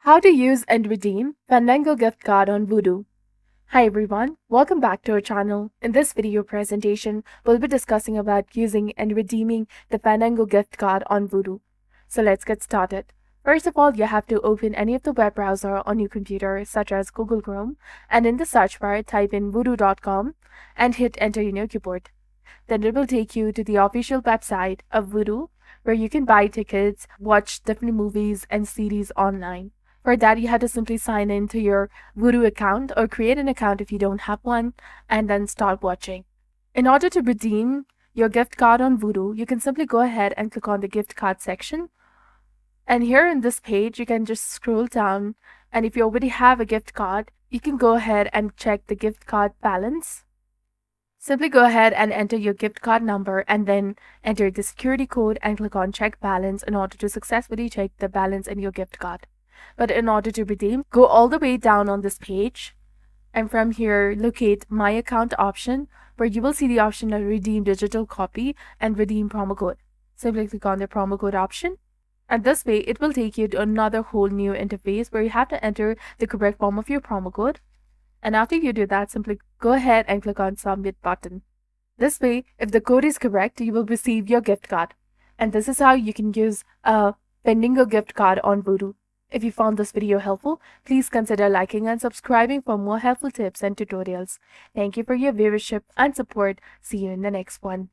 How to use and redeem Fandango gift card on Vudu. Hi everyone, welcome back to our channel. In this video presentation, we'll be discussing about using and redeeming the Fandango gift card on Vudu. So let's get started. First of all, you have to open any of the web browser on your computer, such as Google Chrome, and in the search bar, type in vudu.com and hit enter in your keyboard. Then it will take you to the official website of Vudu, where you can buy tickets, watch different movies and series online. For that, you have to simply sign in to your Vudu account or create an account if you don't have one, and then start watching. In order to redeem your gift card on Vudu, you can simply go ahead and click on the gift card section. And here in this page, you can just scroll down, and if you already have a gift card, you can go ahead and check the gift card balance. Simply go ahead and enter your gift card number and then enter the security code and click on check balance in order to successfully check the balance in your gift card. But in order to redeem, go all the way down on this page, and from here locate my account option, where you will see the option of redeem digital copy and redeem promo code. Simply click on the promo code option, and this way it will take you to another whole new interface where you have to enter the correct form of your promo code. And after you do that, simply go ahead and click on submit button. This way, if the code is correct, you will receive your gift card. And this is how you can use a Fandango gift card on Vudu. If you found this video helpful, please consider liking and subscribing for more helpful tips and tutorials. Thank you for your viewership and support. See you in the next one.